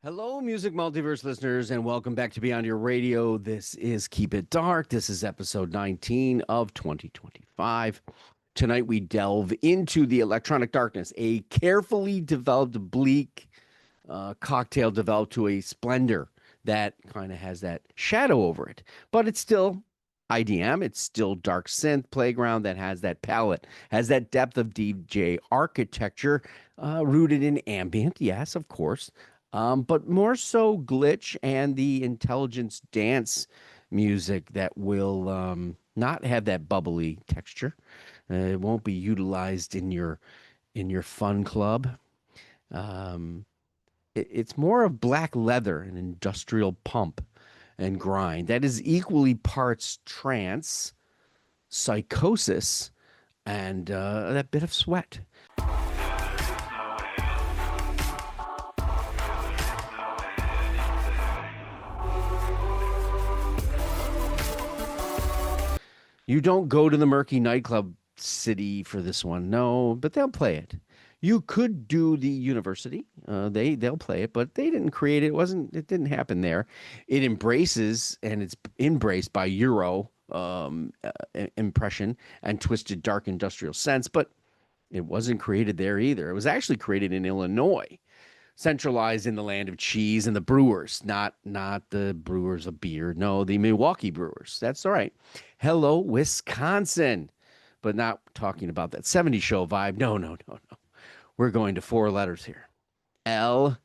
Hello, Music Multiverse listeners, and welcome back to Beyond Your Radio. This is Keep It Dark. This is episode 19 of 2025. Tonight, we delve into the electronic darkness, a carefully developed, bleak cocktail developed to a splendor that kind of has that shadow over it. But it's still IDM, it's still dark synth playground that has that palette, has that depth of DJ architecture rooted in ambient, yes, of course, but more so glitch and the intelligence dance music that will not have that bubbly texture. It won't be utilized in your fun club. Um, it's more of black leather and industrial pump and grind that is equally parts trance, psychosis, and that bit of sweat. You don't go to the murky nightclub city for this one, no, but they'll play it. You could do the university. They'll play it, but they didn't create it. It didn't happen there. It embraces and it's embraced by Euro impression and twisted dark industrial sense, but it wasn't created there either. It was actually created in Illinois, centralized in the land of cheese and the brewers, not the brewers of beer. No, the Milwaukee Brewers. That's all right. Hello, Wisconsin. But not talking about that 70s show vibe. No, no, no, no. We're going to four letters here. Lorn.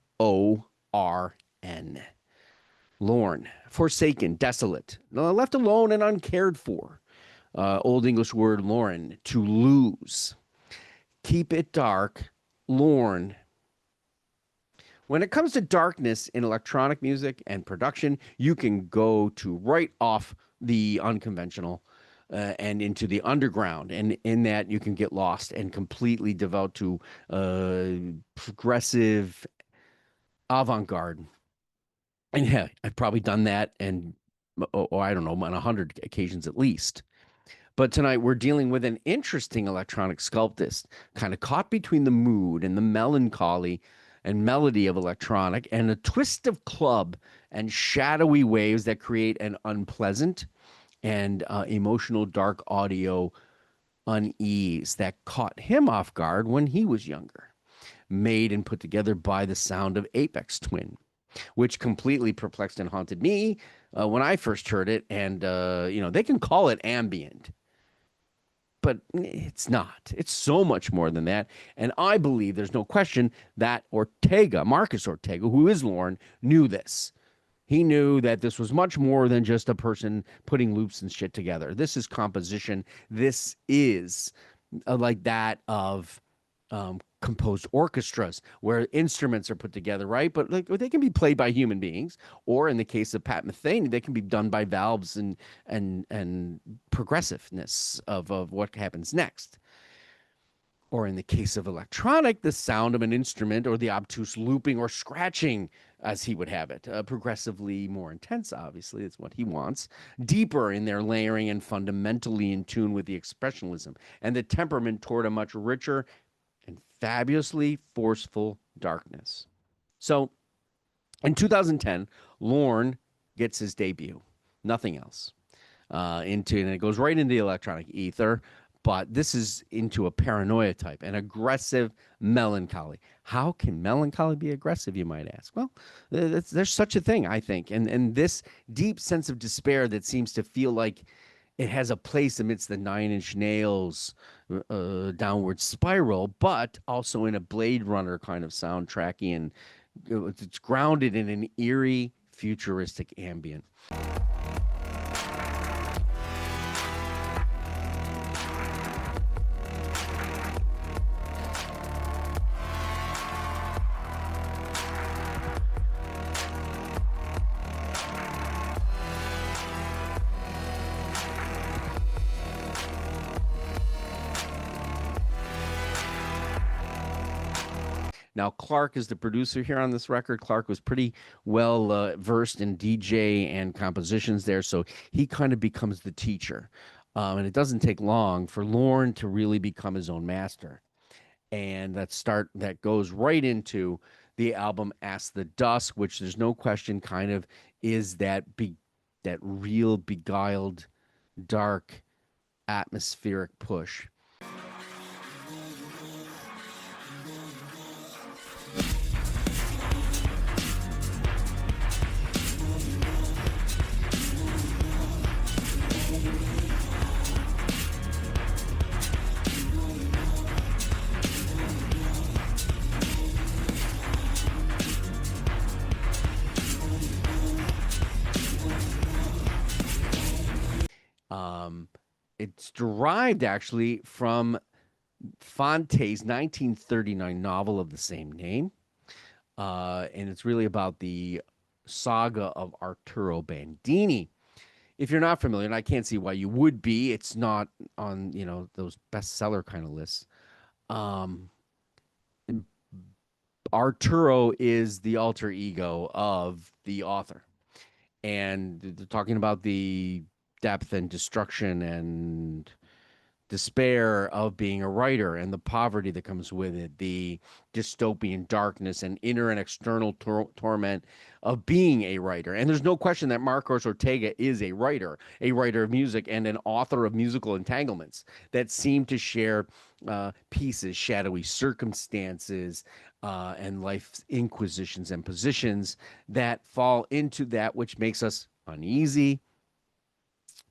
Lorn. Forsaken, desolate, left alone and uncared for. Old English word Lorn, to lose. Keep it dark. Lorn. When it comes to darkness in electronic music and production, you can go to right off the unconventional and into the underground. And in that, you can get lost and completely devote to progressive avant-garde. And yeah, I've probably done that and, I don't know, on 100 occasions at least. But tonight we're dealing with an interesting electronic sculptist, kind of caught between the mood and the melancholy and melody of electronic and a twist of club and shadowy waves that create an unpleasant and emotional dark audio unease that caught him off guard when he was younger. Made and put together by the sound of Aphex Twin, which completely perplexed and haunted me when I first heard it. And, they can call it ambient, but it's not. It's so much more than that. And I believe there's no question that Marcus Ortega, who is Lorn, knew this. He knew that this was much more than just a person putting loops and shit together. This is composition. This is like that of composed orchestras where instruments are put together, right? But like they can be played by human beings, or in the case of Pat Metheny, they can be done by valves and progressiveness of what happens next. Or in the case of electronic, the sound of an instrument or the obtuse looping or scratching, as he would have it, progressively more intense, obviously, is what he wants, deeper in their layering and fundamentally in tune with the expressionism and the temperament toward a much richer and fabulously forceful darkness. So in 2010, Lorn gets his debut, nothing else, and it goes right into the electronic ether. But this is into a paranoia type, an aggressive melancholy. How can melancholy be aggressive, you might ask? Well, there's such a thing, I think. And this deep sense of despair that seems to feel like it has a place amidst the Nine Inch Nails downward spiral, but also in a Blade Runner kind of soundtracky. And it's grounded in an eerie, futuristic ambient. Now, Clark is the producer here on this record. Clark was pretty well versed in DJ and compositions there, so he kind of becomes the teacher. And it doesn't take long for Lorn to really become his own master. And that goes right into The album Ask the Dusk, which there's no question kind of is that real beguiled, dark, atmospheric push. Um, it's derived actually from Fonte's 1939 novel of the same name. And it's really about the saga of Arturo Bandini. If you're not familiar, and I can't see why you would be, it's not on, those bestseller kind of lists. Um, Arturo is the alter ego of the author. And they're talking about the depth and destruction and despair of being a writer and the poverty that comes with it, the dystopian darkness and inner and external torment of being a writer. And there's no question that Marcos Ortega is a writer of music and an author of musical entanglements that seem to share pieces, shadowy circumstances, and life's inquisitions and positions that fall into that which makes us uneasy,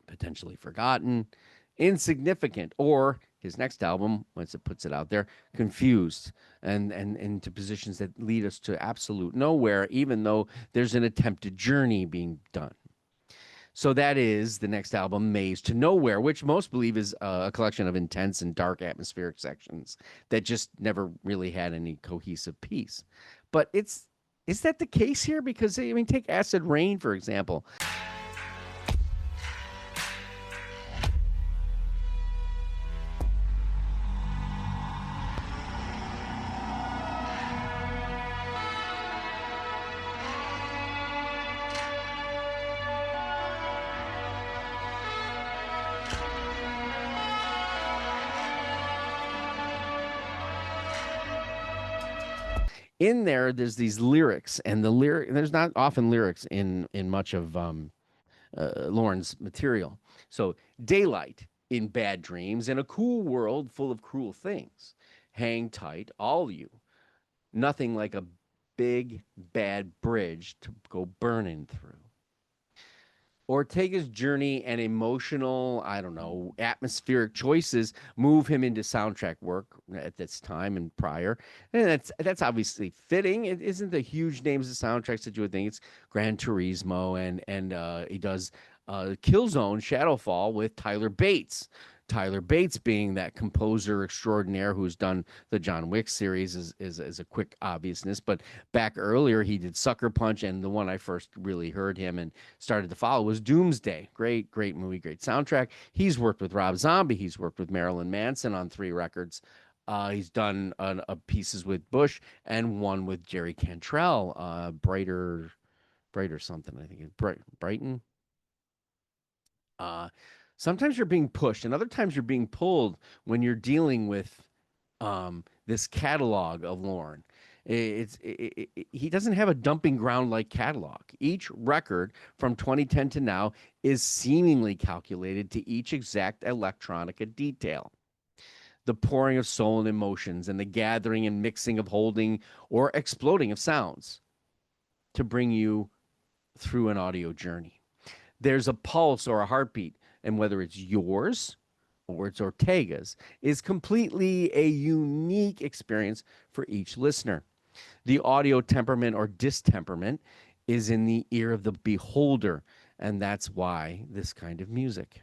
potentially forgotten, insignificant, or his next album, once it puts it out there, confused and into positions that lead us to absolute nowhere, even though there's an attempted journey being done. So that is the next album, Maze to Nowhere, which most believe is a collection of intense and dark atmospheric sections that just never really had any cohesive piece. But is that the case here? Because I mean, take Acid Rain, for example. In there's these lyrics, and there's not often lyrics in much of Lorn's material. So daylight in bad dreams in a cool world full of cruel things. Hang tight, all you. Nothing like a big bad bridge to go burning through. Ortega's journey and emotional, I don't know, atmospheric choices move him into soundtrack work at this time and prior. And that's obviously fitting. It isn't the huge names of soundtracks that you would think. It's Gran Turismo and he does Killzone Shadowfall with Tyler Bates. Tyler Bates being that composer extraordinaire who's done the John Wick series is a quick obviousness. But back earlier, he did Sucker Punch, and the one I first really heard him and started to follow was Doomsday. Great, great movie, great soundtrack. He's worked with Rob Zombie. He's worked with Marilyn Manson on 3 records. He's done pieces with Bush and one with Jerry Cantrell, Brighter something, I think. Brighton. Uh, Sometimes you're being pushed, and other times you're being pulled when you're dealing with this catalog of Lorn. He doesn't have a dumping ground like catalog. Each record from 2010 to now is seemingly calculated to each exact electronica detail. The pouring of soul and emotions, and the gathering and mixing of holding or exploding of sounds to bring you through an audio journey. There's a pulse or a heartbeat, and whether it's yours or it's Ortega's, is completely a unique experience for each listener. The audio temperament or distemperament is in the ear of the beholder, and that's why this kind of music.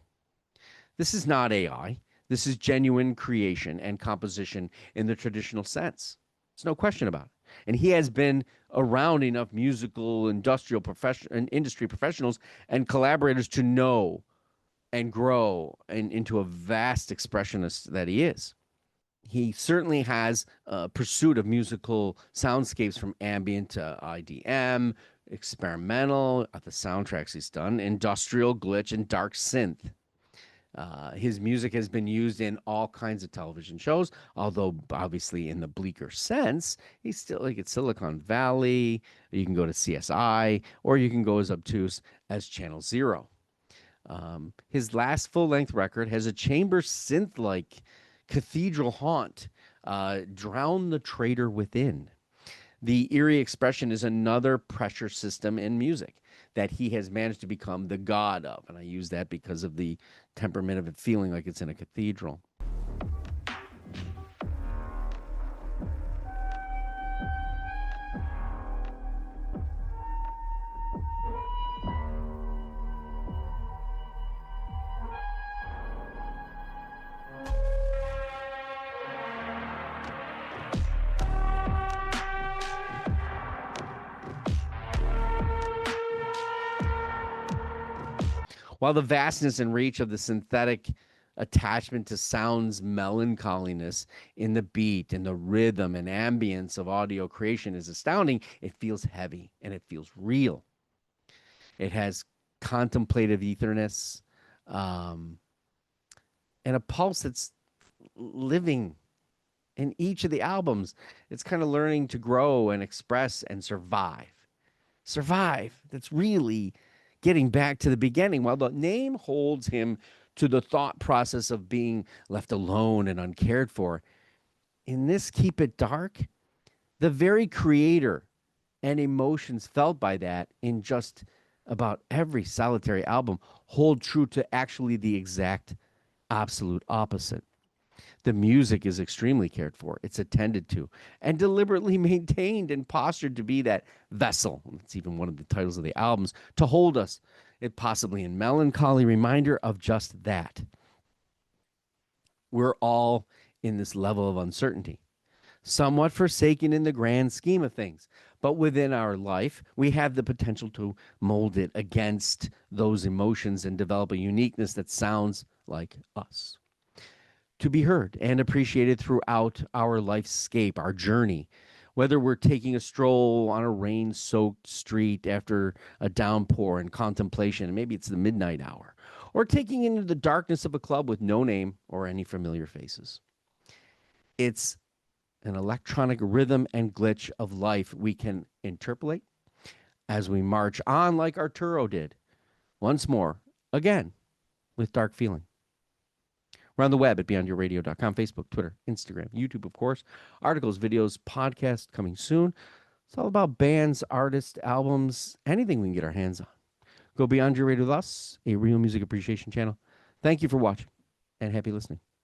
This is not AI. This is genuine creation and composition in the traditional sense. There's no question about it. And he has been around enough musical, industrial, and industry professionals and collaborators to know and grow into a vast expressionist that he is. He certainly has a pursuit of musical soundscapes from ambient to IDM, experimental, the soundtracks he's done, industrial, glitch, and dark synth. His music has been used in all kinds of television shows, although obviously in the bleaker sense, he's still like at Silicon Valley. You can go to CSI, or you can go as obtuse as Channel Zero. His last full length record has a chamber synth like cathedral haunt, Drown the Traitor Within. The eerie expression is another pressure system in music that he has managed to become the god of. And I use that because of the temperament of it feeling like it's in a cathedral. While the vastness and reach of the synthetic attachment to sound's melancholiness in the beat and the rhythm and ambience of audio creation is astounding, it feels heavy and it feels real. It has contemplative etherness, um, and a pulse that's living in each of the albums. It's kind of learning to grow and express and survive. Survive. That's really getting back to the beginning. While the name holds him to the thought process of being left alone and uncared for, in this Keep It Dark, the very creator and emotions felt by that in just about every solitary album hold true to actually the exact absolute opposite. The music is extremely cared for. It's attended to and deliberately maintained and postured to be that vessel. It's even one of the titles of the albums to hold us, it possibly in melancholy reminder of just that. We're all in this level of uncertainty, somewhat forsaken in the grand scheme of things. But within our life, we have the potential to mold it against those emotions and develop a uniqueness that sounds like us, to be heard and appreciated throughout our lifescape, our journey. Whether we're taking a stroll on a rain soaked street after a downpour in contemplation, maybe it's the midnight hour, or taking into the darkness of a club with no name or any familiar faces. It's an electronic rhythm and glitch of life we can interpolate as we march on, like Arturo did, once more, again, with Dark Feeling. We're on the web at beyondyourradio.com, Facebook, Twitter, Instagram, YouTube, of course. Articles, videos, podcasts coming soon. It's all about bands, artists, albums, anything we can get our hands on. Go Beyond Your Radio with us, a real music appreciation channel. Thank you for watching, and happy listening.